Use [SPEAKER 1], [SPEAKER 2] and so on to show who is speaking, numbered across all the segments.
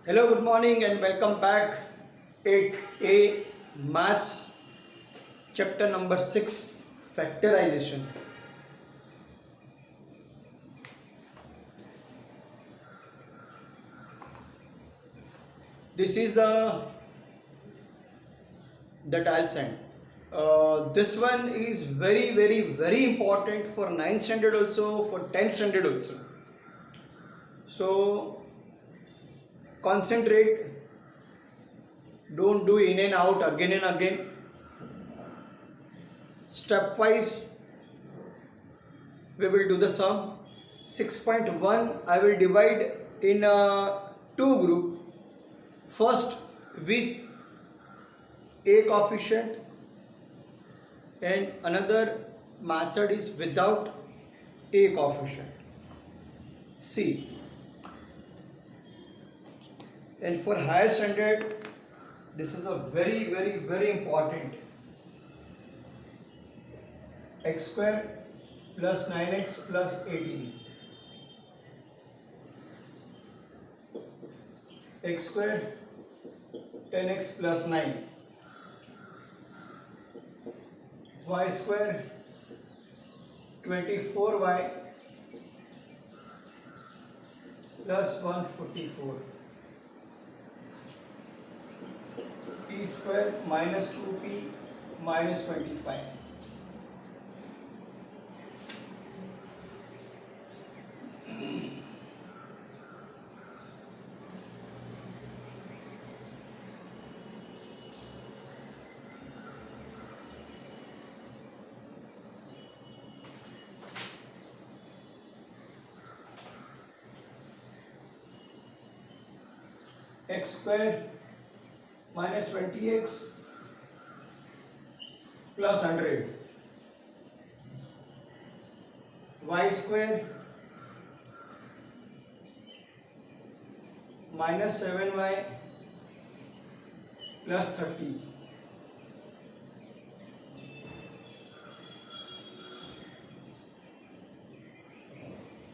[SPEAKER 1] Hello, good morning, and welcome back. 8A Maths, chapter number 6, Factorization. This is the tile sand. This one is very important for 9th standard also, for 10th standard also. So concentrate, don't do in and out again and again. Stepwise we will do the sum. 6.1 I will divide in two group. First with a coefficient and another method is without a coefficient. C. And for higher standard, this is a very important. X square plus 9x plus 18. X square 10x plus 9. Y square 24y plus 144. P square minus 2p minus 25. X square minus 20x plus 100. Y square minus 7y plus 30.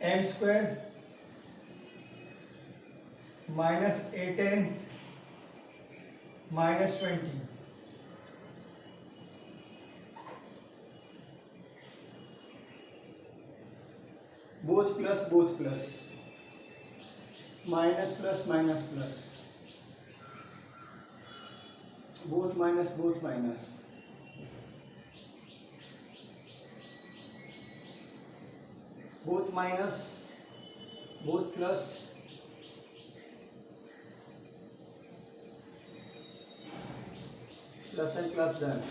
[SPEAKER 1] M square minus 8n minus 20. Both plus. Minus plus minus plus. Both minus. Both minus, both plus. Plus and plus done.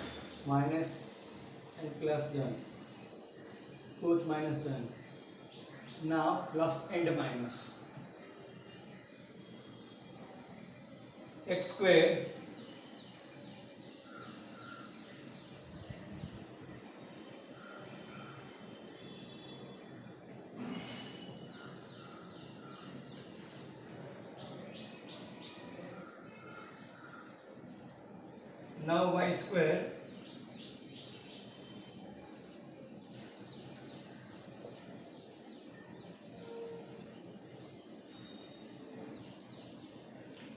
[SPEAKER 1] Minus and plus done. Both minus done. Now plus and minus. X square now y square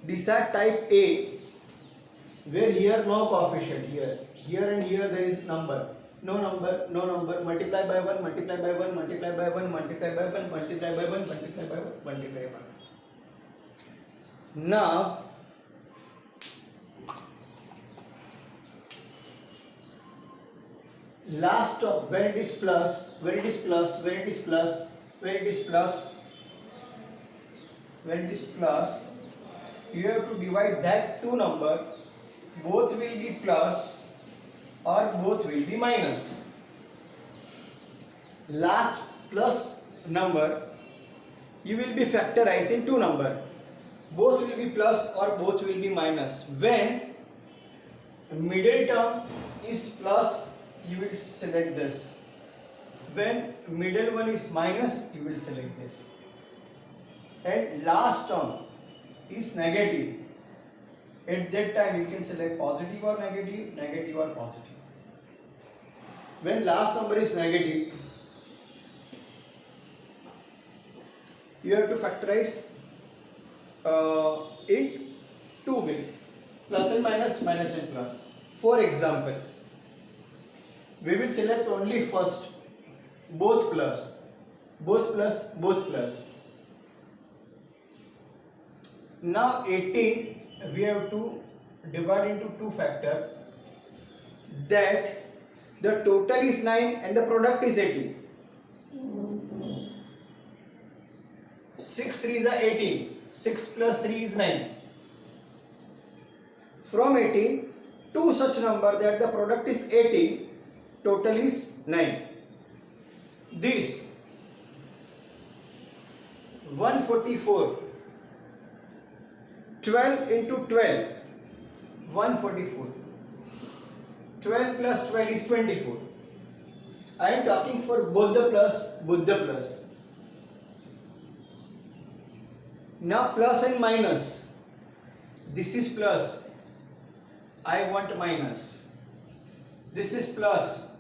[SPEAKER 1] decide type A where here no coefficient, here and here there is number, no number, multiply by 1, multiply by 1, multiply by 1, multiply by 1, multiply by 1, multiply by 1, multiply by 1. Now last of when it is plus, when it is plus, you have to divide that two number, both will be plus or both will be minus. Last plus number you will be factorizing two number, both will be plus or both will be minus. When middle term is plus, you will select this. When middle one is minus, you will select this. And last term is negative. At that time you can select positive or negative, negative or positive. When last number is negative, you have to factorize in two way, plus and minus, minus and plus. For example, we will select only first, both plus, both plus, both plus. Now 18 we have to divide into two factor, that the total is 9 and the product is 18. 6 3s are 18, 6 plus 3 is 9. From 18, two such number that the product is 18, total is 9. This 144, 12 into 12, 144. 12 plus 12 is 24. I am talking for both the plus, both the plus. Now plus and minus. This is plus. I want minus. This is plus.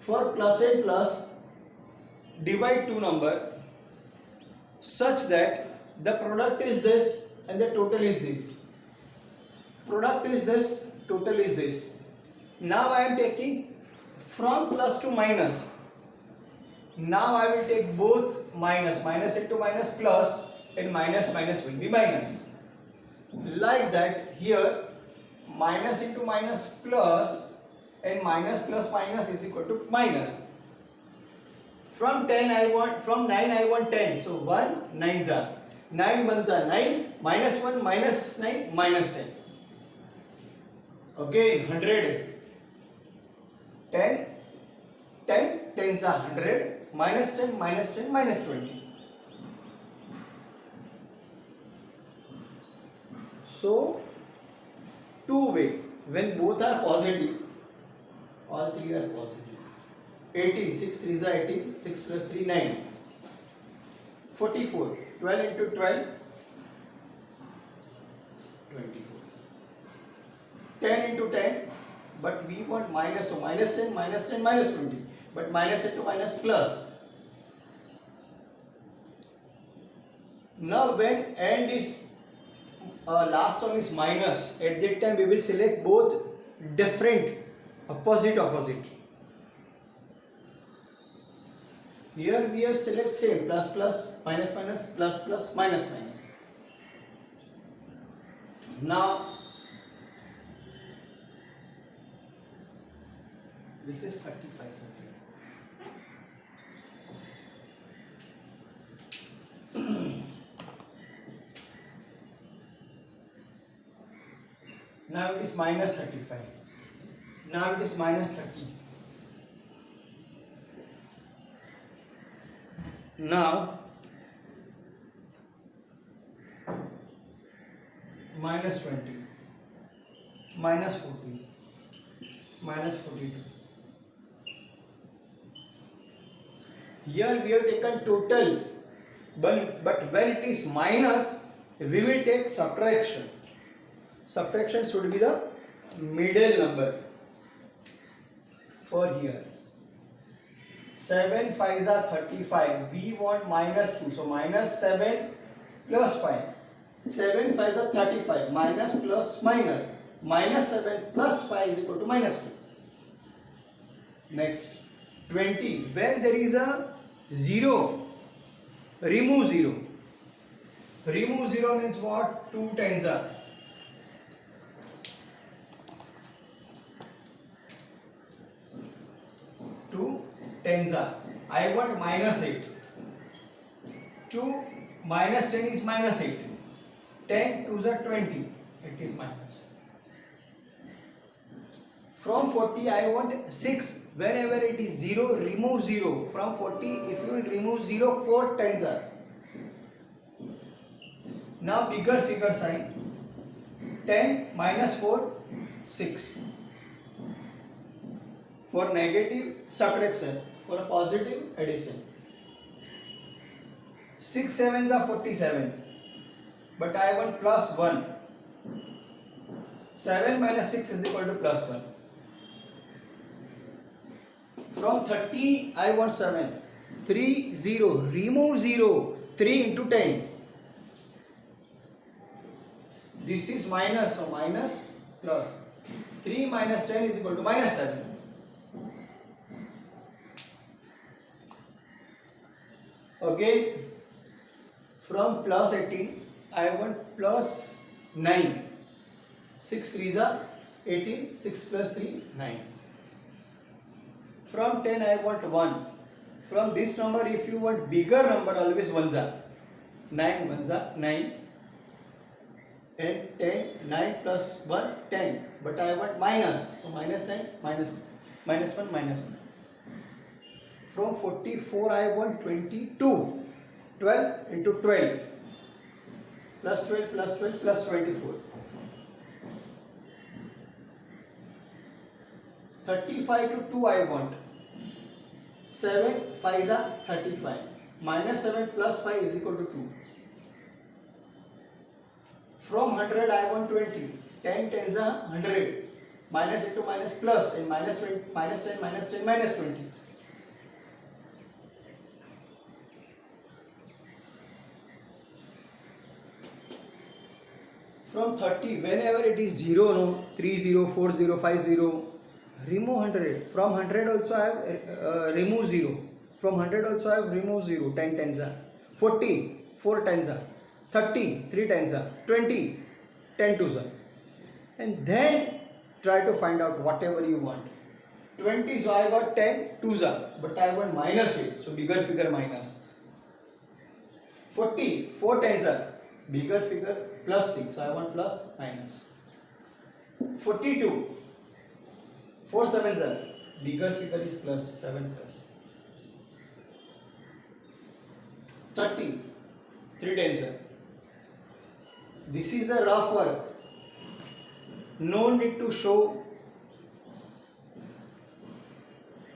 [SPEAKER 1] For plus and plus, divide two number such that the product is this and the total is this. Product is this, total is this. Now I am taking from plus to minus. Now I will take both minus, minus into minus plus, and minus minus will be minus. Like that, here minus into minus plus, and minus plus minus is equal to minus. From 10 I want, from 9 I want 10. So 1 9s are 9 1s are 9, minus 1 minus 9 minus 10. Okay, 100. 10 10 10s are 100, minus 10 minus 10 minus 20. So two way, when both are positive, all three are positive. 18, 6 3s are 18, 6 plus 3 9. 44, 12 into 12, 24. 10 into 10, but we want minus, so minus 10 minus 10 minus 20, but minus into minus plus. Now when end is last one is minus, at that time we will select both different, opposite. Here we have select same, plus plus, minus minus, plus plus, minus minus. Now this is 35 something. Now it is minus 35. Now it is minus 30. Now minus 20, minus 40, minus 42. Here we have taken total, but when it is minus, we will take subtraction. Subtraction should be the middle number. For here 7 5s are 35, we want minus 2, so minus 7 plus 5. 7 5s are 35, minus plus minus, minus 7 plus 5 is equal to minus 2. Next 20, when there is a 0, remove 0. Remove 0 means what? 2 tens are. 2 tens are. I want minus 8. 2 minus 10 is minus 8. 10 2s are 20. It is minus. From 40 I want 6. Whenever it is 0, remove 0. From 40, if you will remove 0, 4 tens are. Now bigger figure sign. 10 minus 4, 6. For negative, subtraction. For a positive, addition. 6 sevens are 47. But I want plus 1. 7 minus 6 is equal to plus 1. From 30, I want 7. 3 0, remove 0, 3 into 10. This is minus, so minus plus. 3 minus 10 is equal to minus 7. Again, from plus 18, I want plus 9. 6 3s are 18, 6 plus 3, 9. From 10, I want 1. From this number, if you want bigger number, always 1s are. 9 1s are 9. And 10, 9 plus 1, 10. But I want minus. So minus 9, minus 1, minus 1. From 44, I want 22. 12 into 12. Plus 12, plus 12, plus 24. 35 to 2 I want. 7 5s are 35. Minus 7 plus 5 is equal to 2. From 100 I want 20. 10 10s are 100. Minus into minus plus, and minus 20, minus 10 minus 10 minus 20. From 30, whenever it is 0, no, 30, 40, 50, remove 100. From 100 also I have remove 0. From 100 also I have remove 0. 10 10s are 40, 4 10s are 30, 3 10s are 20, 10 2s are. And then try to find out whatever you want. 20, so I got 10 2s are, but I want minus 8, so bigger figure minus. 40, 4 10s are, bigger figure plus 6, so I want plus minus. 42, 4 7s are, bigger figure is plus, 7 plus. 30, 3 10s are. This is the rough work. No need to show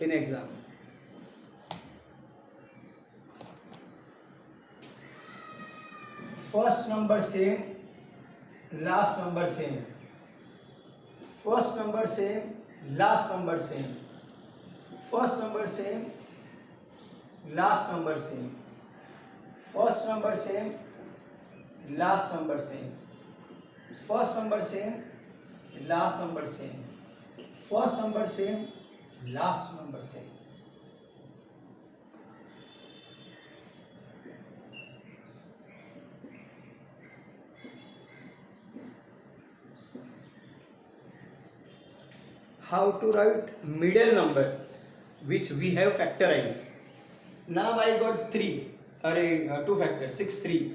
[SPEAKER 1] in exam. First number same, last number same. First number same, last number same. First number same, last number same. First number same, last number same. First number same, last number same. First number same, last number same. How to write middle number which we have factorized. Now I got 3, 2 factors, 6 3.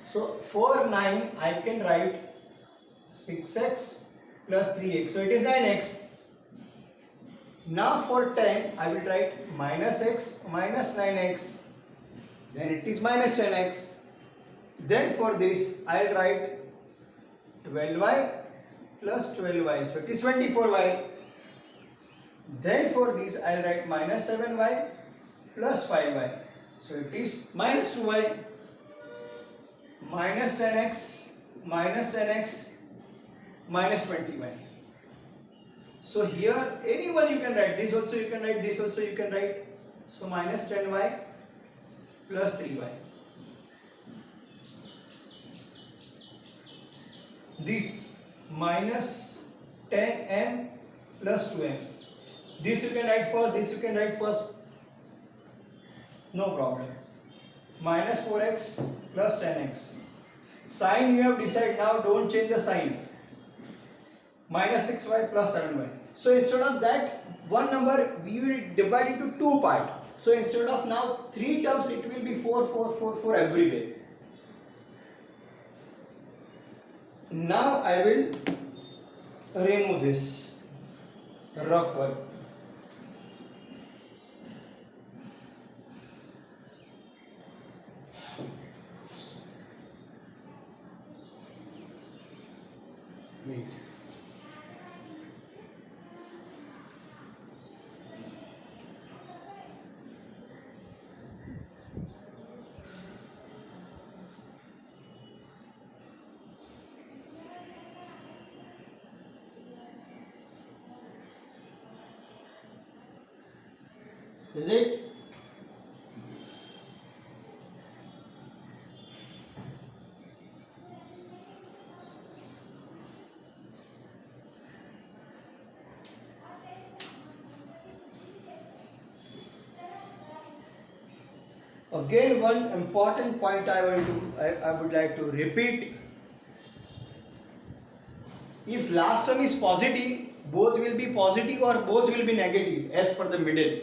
[SPEAKER 1] So for 9 I can write 6x plus 3x, so it is 9x. Now for 10 I will write minus x minus 9x, then it is minus 10x. Then for this I will write 12y plus 12y, so it is 24y. Then for this I will write minus 7y plus 5y, so it is minus 2y. Minus 10x minus 10x minus 20y. So here anyone you can write, this also you can write, this also you can write. So minus 10y plus 3y. This minus 10m plus 2m. This you can write first, this you can write first. No problem. Minus 4x plus 10x. Sign you have decided, now don't change the sign. Minus 6y plus 7y. So instead of that one number we will divide into 2 parts. So instead of now 3 terms it will be 4 4 4 4 every day. Now I will remove this rough work. Wait. Is it? Again, one important point I would like to repeat. If last term is positive, both will be positive or both will be negative as per the middle.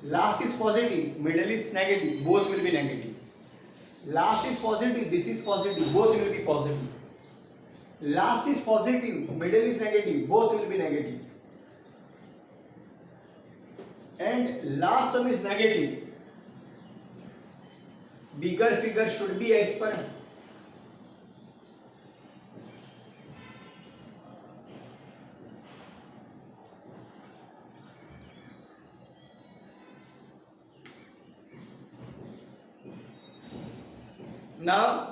[SPEAKER 1] Last is positive, middle is negative, both will be negative. Last is positive, this is positive, both will be positive. Last is positive, middle is negative, both will be negative. And last term is negative. Bigger figure should be as per now.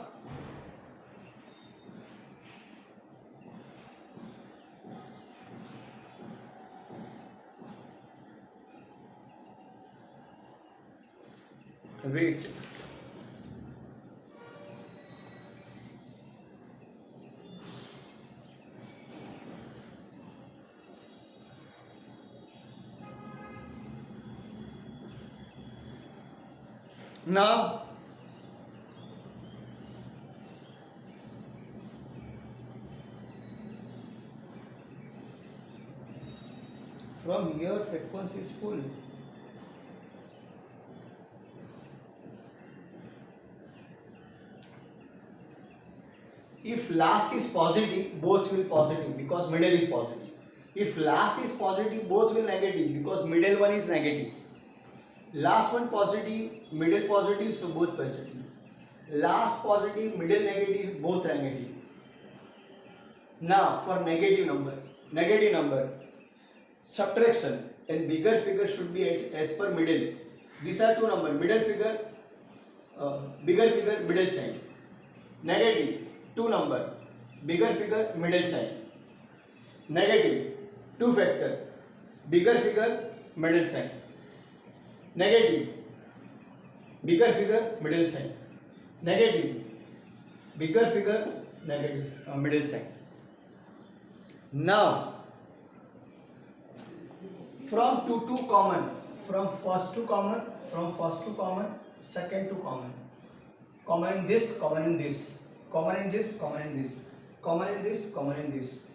[SPEAKER 1] Wait. Now from here frequency is full. If last is positive, both will positive because middle is positive. If last is positive, both will negative because middle one is negative. Last one positive, middle positive, so both positive. Last positive, middle negative, both negative. Now for negative number, subtraction and bigger figure should be as per middle. These are two numbers, middle figure, bigger figure, middle side. Negative, two number, bigger figure, middle side. Negative, two factor, bigger figure, middle side. Negative, bigger figure, middle side. Negative, bigger figure, middle side. Now from two common, from first to common, second to common. Common in this, common in this, common in this, common in this, common in this, common in this,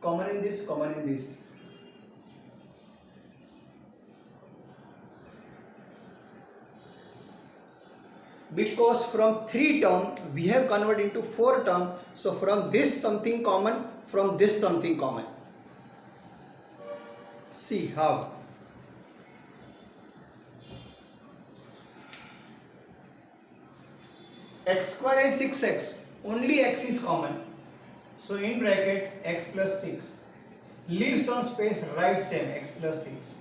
[SPEAKER 1] common in this, common in this. Because from 3 term we have converted into 4 term, so from this something common, from this something common. See how. X square and 6x, only x is common, so in bracket x plus 6, leave some space, write same x plus 6.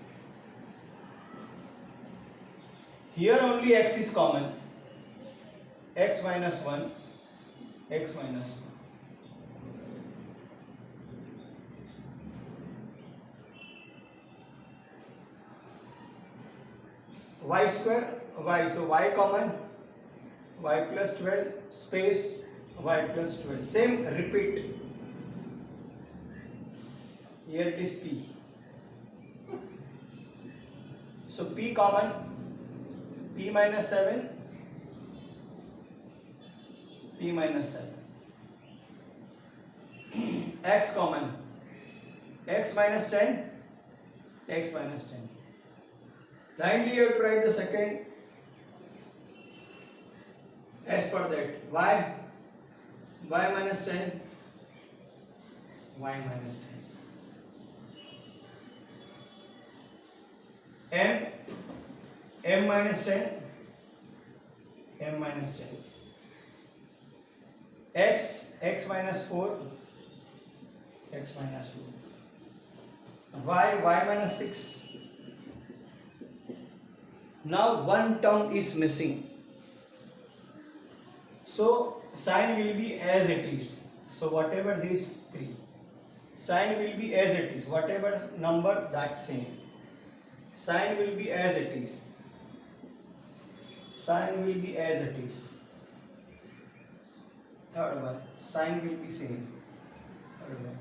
[SPEAKER 1] Here only x is common, x minus 1, x minus 1. Y square, y, so y common, y plus 12 space y plus 12, same repeat. Here it is p, so p common, p minus 7, p minus 7. X common, x minus 10, x minus 10. Kindly you have to write the second as per that. Y minus 10, y minus 10. M minus 10, m minus 10. X minus 4, x minus 4. Y minus 6. Now one term is missing, so sign will be as it is. So whatever these 3, sign will be as it is, whatever number that same, sign will be as it is, sign will be as it is. Third one, sign will be same. Third one.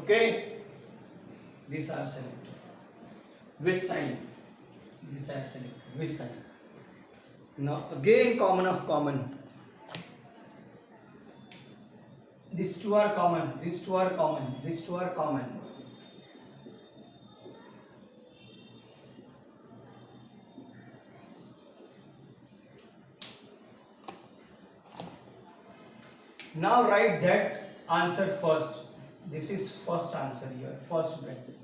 [SPEAKER 1] Okay, these are selected. Which sign? These are selected. Which sign? Now again common of common. These two are common. These two are common. These two are common. Now write that answer first. This is first answer here. First bracket.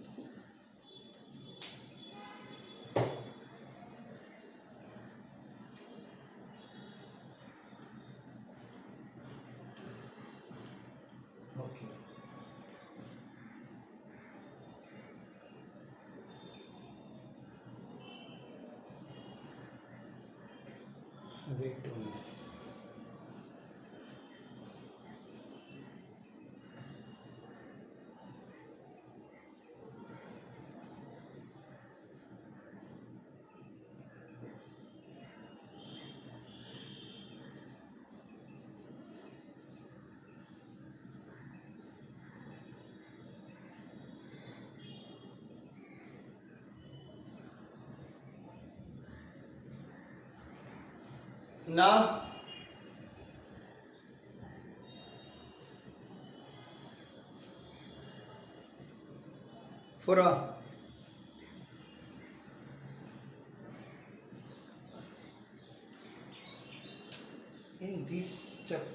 [SPEAKER 1] Okay. Wait 2 minutes. Now for a in this step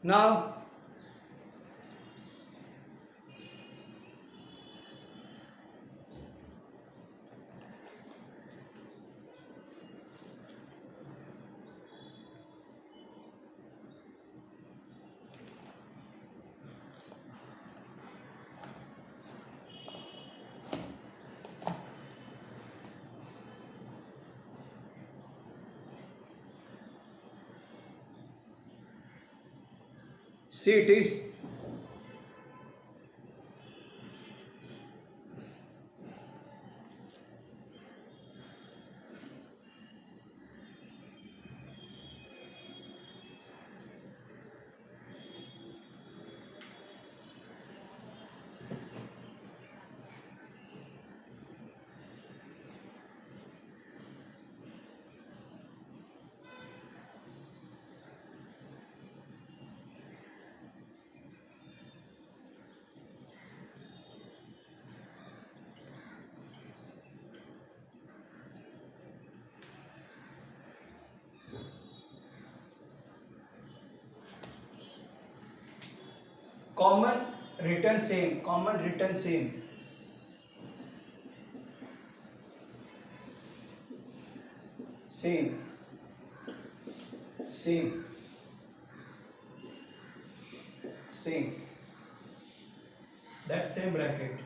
[SPEAKER 1] now see it is common written same, common written same. Same, same, same. That same bracket.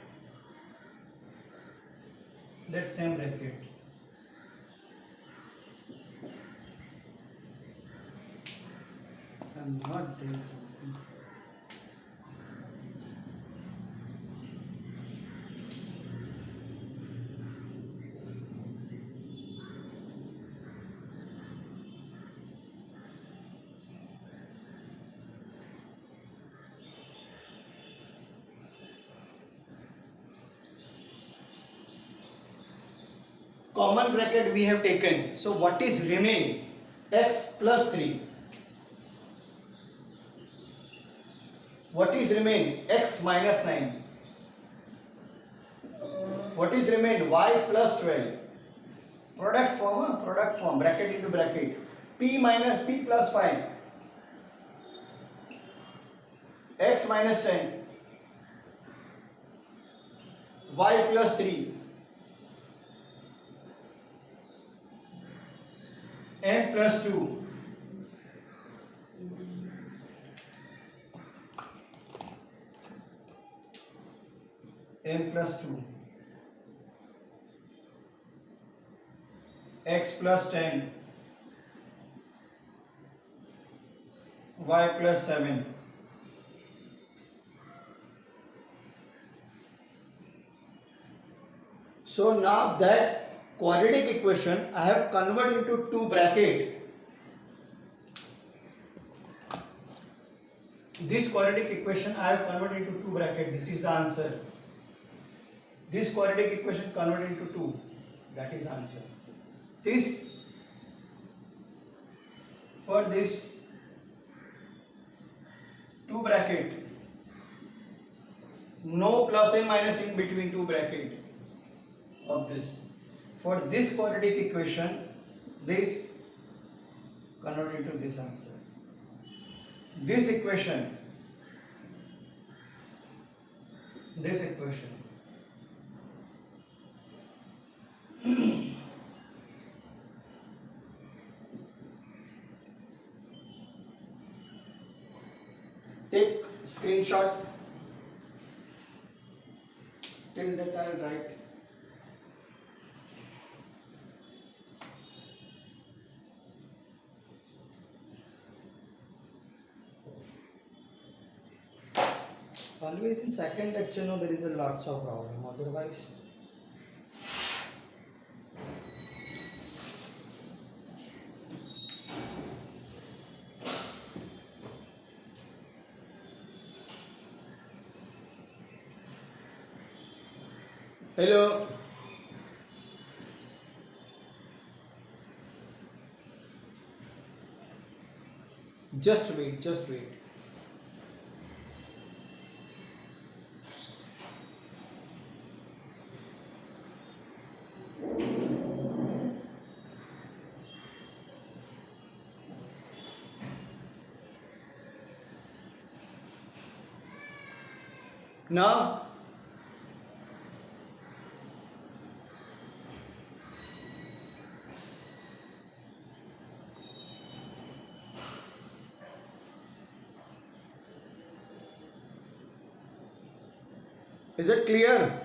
[SPEAKER 1] That same bracket. I'm not doing something. Common bracket we have taken. So what is remain? X plus 3. What is remain? X minus 9. What is remain? Y plus 12. Product form, bracket into bracket. P minus P plus 5. X minus 10. Y plus 3. M plus 2. M plus 2. X plus 10. Y plus 7. So now that quadratic equation I have converted into two bracket. This quadratic equation I have converted into two bracket. This is the answer. This quadratic equation converted into two. That is answer. This for this two bracket. No plus and minus in between two bracket of this. For this quadratic equation, this converted into this answer. This equation, take screenshot. Till that I will write. Always in second lecture, no, there is a lots of problem. Otherwise, hello. Just wait, just wait. Now, is it clear?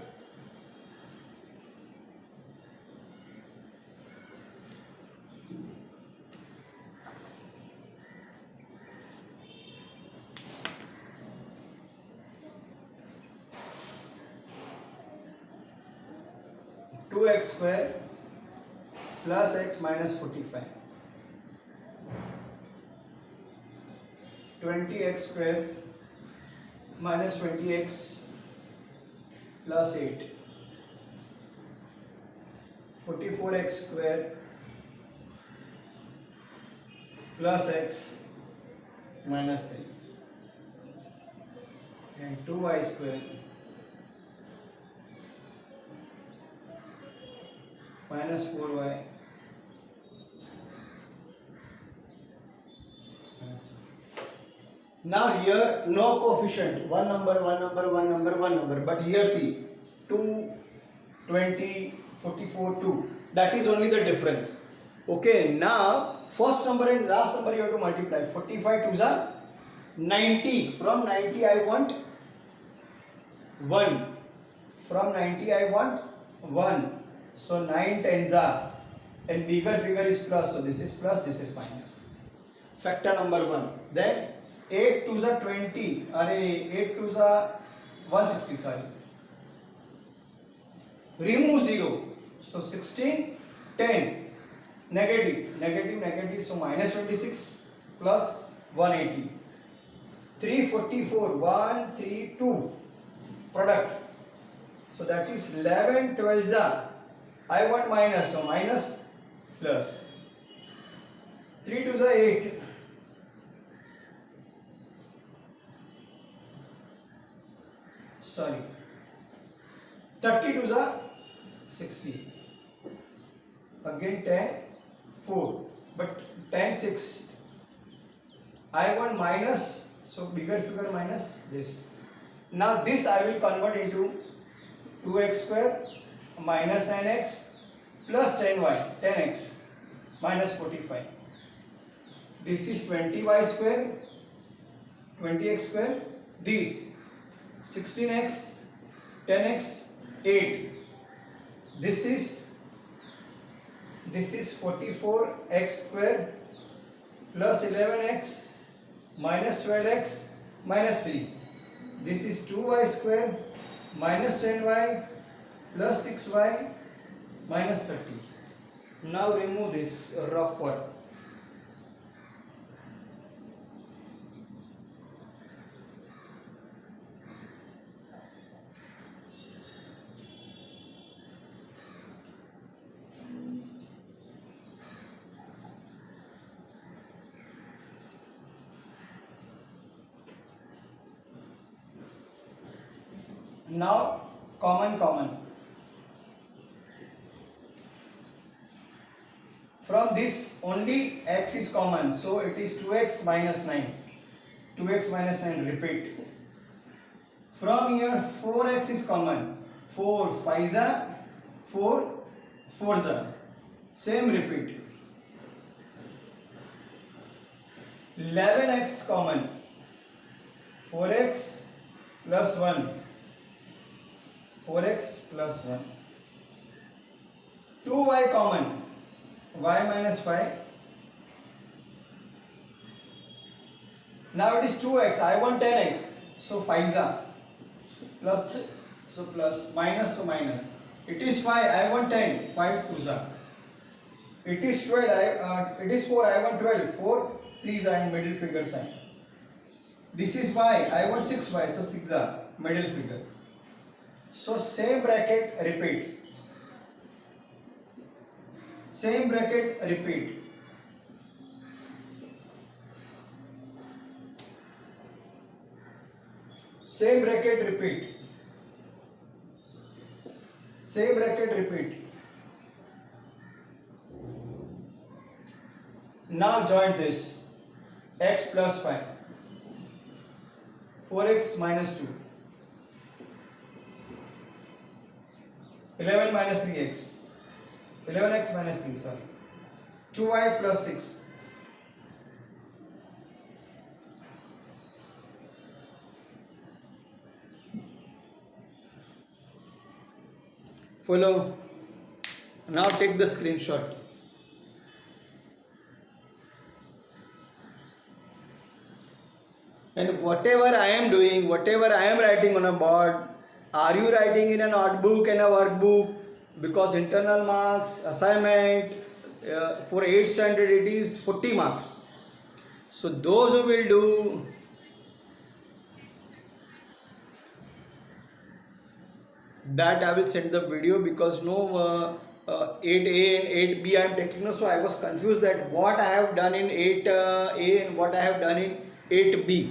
[SPEAKER 1] Two x square plus x minus 45. 20x square minus 20x plus 8. 44x square plus x minus 3. And 2y square minus 4y now here no coefficient, one number, but here see 2, 20, 44, 2, that is only the difference. Okay, now first number and last number you have to multiply. 45 to the 90, from 90 I want 1, from 90 I want 1. So 9 tens are, and bigger figure is plus, so this is plus, this is minus. Factor number 1. Then 8 to the 20, 8 to the 160, sorry. Remove 0. So 16, 10, negative, so minus 26 plus 180. 344, 1, 3, 2, product. So that is 11, 12 are. I want minus, so minus plus. 3 to the 8. Sorry. 30 to the 60. Again 10, 4. But 10, 6. I want minus, so bigger figure minus this. Now this I will convert into 2x square minus 9x plus 10y, 10x minus 45. This is 20y square, 20x square, this 16x, 10x, 8. This is 44x square plus 11x minus 12x minus 3. This is 2y square minus 10y plus 6y minus 30. Now remove this rough one. Now common. From this only x is common, so it is 2x minus 9. 2x minus 9, repeat. From here 4x is common. 4 5 za, 4 4 za. Same repeat. 11x common. 4x plus 1. 4x plus 1. 2y common. Y minus 5. Now it is 2x. I want 10x. So 5 za. Plus. So plus. Minus. So minus. It is 5. I want 10. 5 2 za. It is 12. It is 4. I want 12. 4 3 za in middle figure sign. This is y. I want 6y. So 6 za. Middle figure. So same bracket repeat. Same bracket repeat. Same bracket repeat. Same bracket repeat. Now join this. X plus 5. 4x minus 2. 11 minus 3x. 11x minus 3, sorry. 2y plus 6. Follow. Now take the screenshot. And whatever I am doing, whatever I am writing on a board, are you writing in a notebook and a workbook? Because internal marks, assignment, for 8th standard it is 40 marks. So those who will do, that I will send the video, because no 8A and 8B I am taking now, so I was confused that what I have done in 8A and what I have done in 8B.